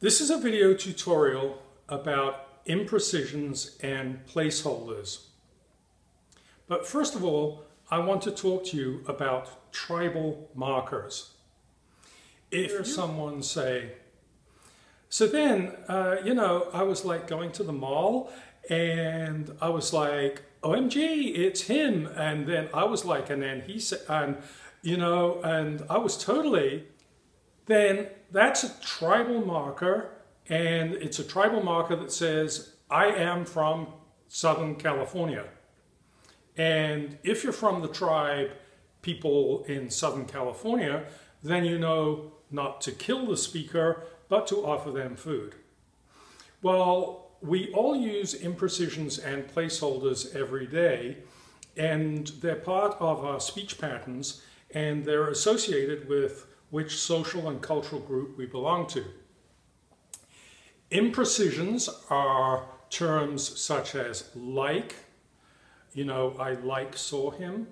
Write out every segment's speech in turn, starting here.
This is a video tutorial about imprecisions and placeholders. But first of all, I want to talk to you about tribal markers. If someone say, so then, I was like going to the mall and I was like, OMG, it's him. And then I was like, and then he said, and I was totally, then that's a tribal marker, and it's a tribal marker that says, I am from Southern California. And if you're from the tribe people in Southern California, then you know not to kill the speaker, but to offer them food. Well, we all use imprecisions and placeholders every day, and they're part of our speech patterns, and they're associated with which social and cultural group we belong to. Imprecisions are terms such as like, I like saw him,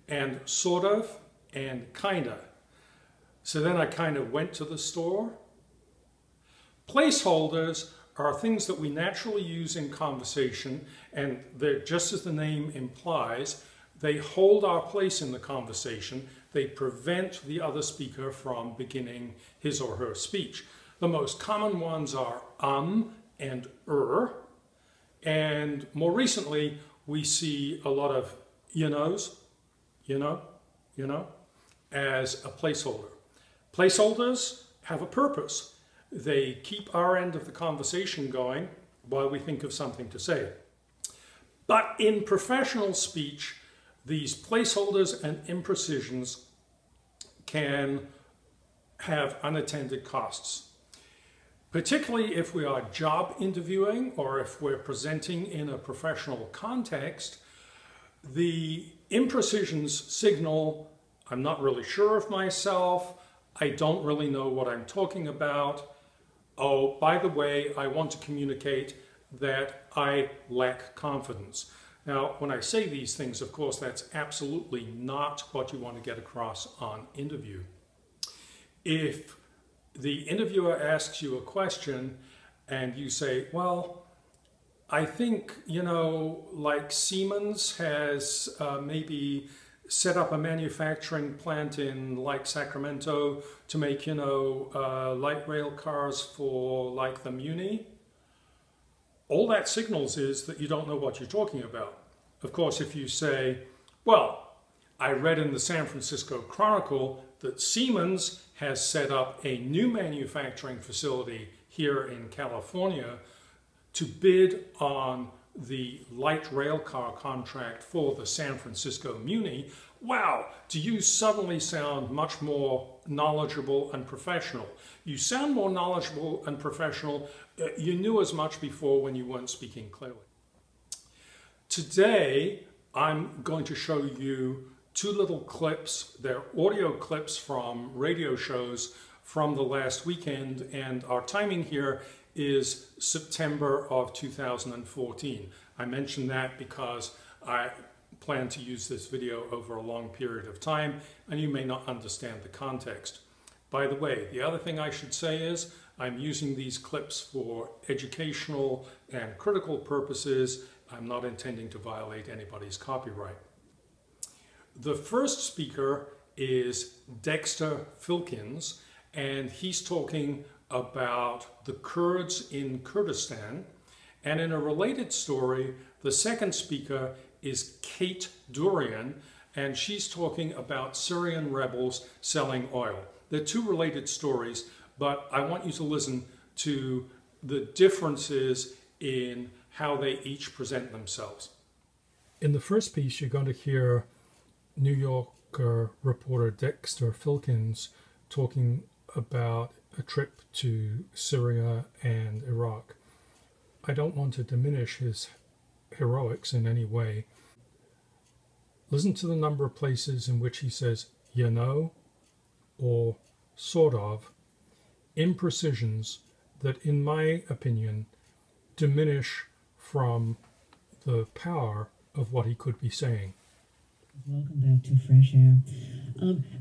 and sort of, and kinda. So then I kind of went to the store. Placeholders are things that we naturally use in conversation, and they're just as the name implies, they hold our place in the conversation. They prevent the other speaker from beginning his or her speech. The most common ones are and and more recently we see a lot of as a placeholder. Placeholders have a purpose. They keep our end of the conversation going while we think of something to say. But in professional speech, these placeholders and imprecisions can have unattended costs, particularly if we are job interviewing or if we're presenting in a professional context. The imprecisions signal, I'm not really sure of myself, I don't really know what I'm talking about. Oh, by the way, I want to communicate that I lack confidence. Now, when I say these things, of course, that's absolutely not what you want to get across on interview. If the interviewer asks you a question and you say, well, I think, like Siemens has maybe set up a manufacturing plant in like Sacramento to make, light rail cars for like the Muni. All that signals is that you don't know what you're talking about. Of course, if you say, well, I read in the San Francisco Chronicle that Siemens has set up a new manufacturing facility here in California to bid on the light rail car contract for the San Francisco Muni. Wow, do you suddenly sound much more knowledgeable and professional? You sound more knowledgeable and professional. You knew as much before when you weren't speaking clearly. Today, I'm going to show you two little clips. They're audio clips from radio shows from the last weekend, and our timing here is September of 2014. I mention that because I plan to use this video over a long period of time, and you may not understand the context. By the way, the other thing I should say is I'm using these clips for educational and critical purposes. I'm not intending to violate anybody's copyright. The first speaker is Dexter Filkins, and he's talking about the Kurds in Kurdistan. And in a related story, the second speaker is Kate Dorian, and she's talking about Syrian rebels selling oil. They're two related stories, but I want you to listen to the differences in how they each present themselves. In the first piece, you're going to hear New Yorker reporter Dexter Filkins talking about a trip to Syria and Iraq. I don't want to diminish his heroics in any way. Listen to the number of places in which he says, or sort of, imprecisions that, in my opinion, diminish from the power of what he could be saying. Welcome back to Fresh Air.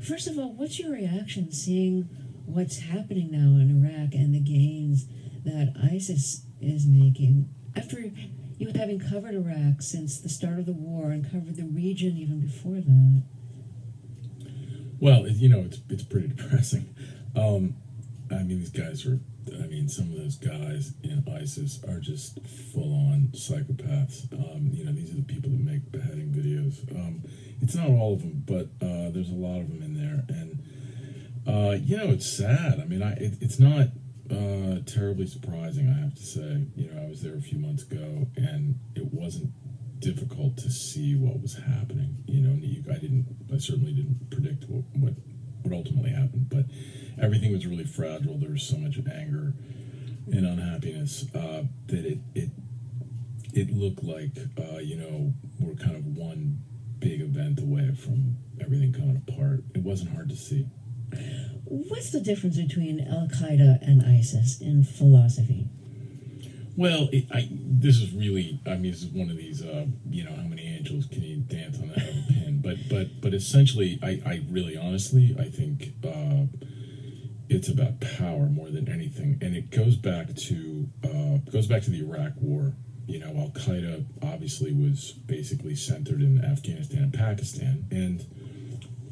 First of all, what's your reaction seeing what's happening now in Iraq and the gains that ISIS is making. After you having covered Iraq since the start of the war and covered the region even before that. Well, it's pretty depressing. I mean, these guys are, some of those guys in ISIS are just full-on psychopaths. These are the people that make beheading videos. It's not all of them, but there's a lot of them in there. And, it's sad. I mean, it's not terribly surprising, I have to say. I was there a few months ago, and it wasn't difficult to see what was happening. I certainly didn't predict what ultimately happened, but everything was really fragile. There was so much anger and unhappiness that it looked like we're kind of one big event away from everything coming apart. It wasn't hard to see. What's the difference between Al-Qaeda and ISIS in philosophy? Well, this is one of these, how many angels can you dance on the head of a pin? But essentially, I really honestly, I think it's about power more than anything, and it goes back to the Iraq War. Al Qaeda obviously was basically centered in Afghanistan and Pakistan, and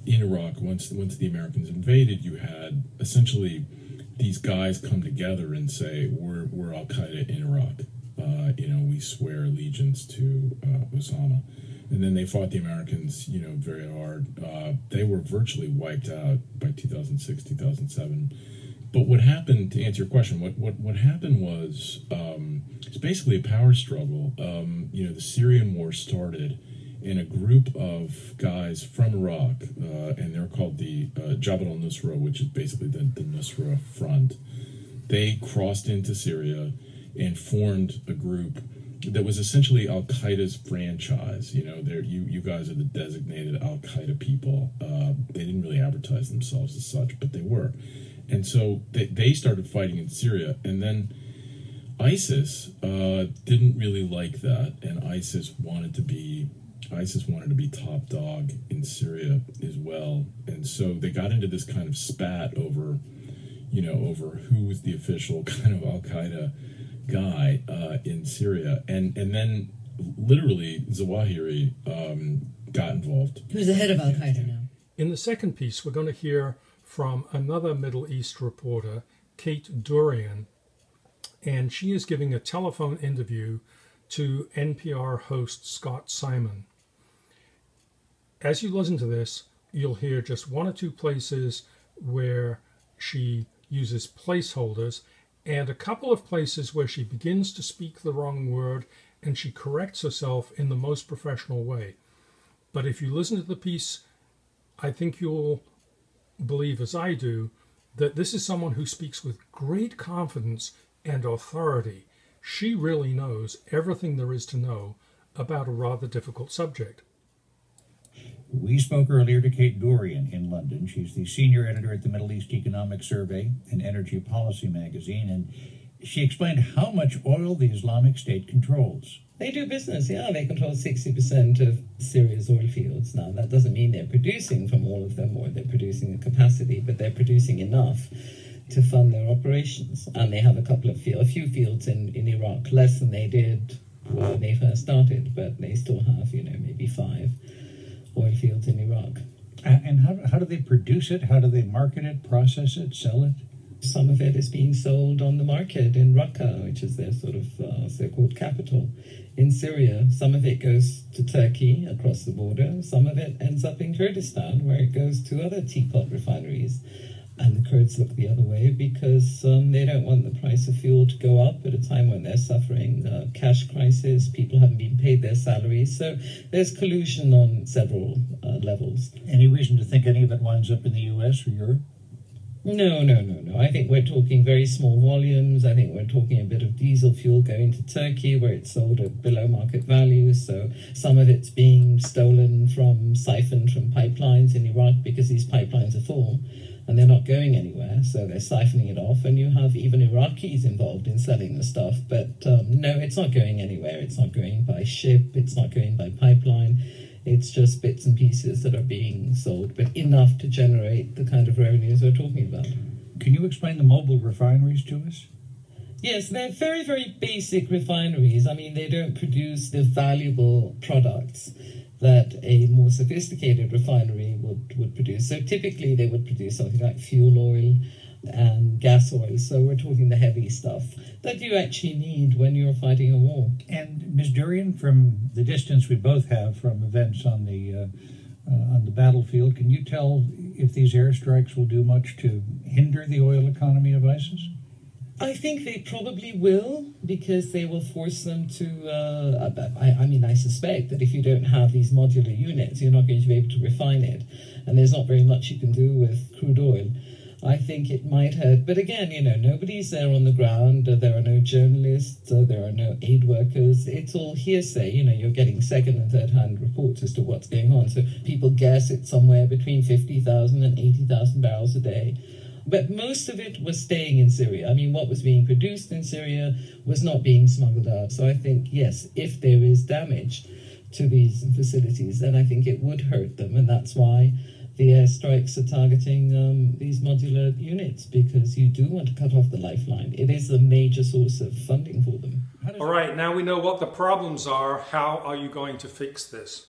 in Iraq, once the Americans invaded, you had essentially these guys come together and say, we're Al Qaeda in Iraq. We swear allegiance to Osama. And then they fought the Americans, very hard. They were virtually wiped out by 2006, 2007. But what happened, to answer your question, what happened was it's basically a power struggle. The Syrian war started, and a group of guys from Iraq, and they're called the Jabhat al-Nusra, which is basically the Nusra Front. They crossed into Syria and formed a group that was essentially Al-Qaeda's franchise. You guys are the designated Al-Qaeda people. They didn't really advertise themselves as such, but they were. And so they started fighting in Syria, and then ISIS didn't really like that, and ISIS wanted to be top dog in Syria as well. And so they got into this kind of spat over who was the official kind of Al-Qaeda guy in Syria. And then literally Zawahiri got involved. Who's the head of Al-Qaeda now? In the second piece, we're going to hear from another Middle East reporter, Kate Dorian, and she is giving a telephone interview to NPR host Scott Simon. As you listen to this, you'll hear just one or two places where she uses placeholders and a couple of places where she begins to speak the wrong word and she corrects herself in the most professional way. But if you listen to the piece, I think you'll believe, as I do, that this is someone who speaks with great confidence and authority. She really knows everything there is to know about a rather difficult subject. We spoke earlier to Kate Dorian in London. She's the senior editor at the Middle East Economic Survey, an energy policy magazine, and she explained how much oil the Islamic State controls. They do business, yeah. They control 60% of Syria's oil fields. Now, that doesn't mean they're producing from all of them or they're producing a capacity, but they're producing enough to fund their operations. And they have a few fields in Iraq, less than they did when they first started, but they still have, maybe 5 oil fields in Iraq. And how do they produce it? How do they market it, process it, sell it? Some of it is being sold on the market in Raqqa, which is their sort of so-called capital in Syria. Some of it goes to Turkey across the border. Some of it ends up in Kurdistan, where it goes to other teapot refineries. And the Kurds look the other way because they don't want the price of fuel to go up at a time when they're suffering a cash crisis. People haven't been paid their salaries. So there's collusion on several levels. Any reason to think any of it winds up in the U.S. or Europe? No. I think we're talking very small volumes. I think we're talking a bit of diesel fuel going to Turkey where it's sold at below market value. So some of it's being siphoned from pipelines in Iraq because these pipelines are full and they're not going anywhere. So they're siphoning it off, and you have even Iraqis involved in selling the stuff. But no, it's not going anywhere. It's not going by ship. It's not going by pipeline. It's just bits and pieces that are being sold, but enough to generate the kind of revenues we're talking about. Can you explain the mobile refineries to us? Yes, they're very, very basic refineries. I mean, they don't produce the valuable products that a more sophisticated refinery would produce. So typically they would produce something like fuel oil and gas oil. So we're talking the heavy stuff that you actually need when you're fighting a war. And Ms. Dorian, from the distance we both have from events on the battlefield, can you tell if these airstrikes will do much to hinder the oil economy of ISIS? I think they probably will, because they will force them to, I suspect that if you don't have these modular units, you're not going to be able to refine it. And there's not very much you can do with crude oil. I think it might hurt. But again, nobody's there on the ground. There are no journalists. There are no aid workers. It's all hearsay. You're getting second and third hand reports as to what's going on. So people guess it's somewhere between 50,000 and 80,000 barrels a day. But most of it was staying in Syria. I mean, what was being produced in Syria was not being smuggled out. So I think, yes, if there is damage to these facilities, then I think it would hurt them. And that's why the airstrikes are targeting these modular units, because you do want to cut off the lifeline. It is a major source of funding for them. All right, now we know what the problems are. How are you going to fix this?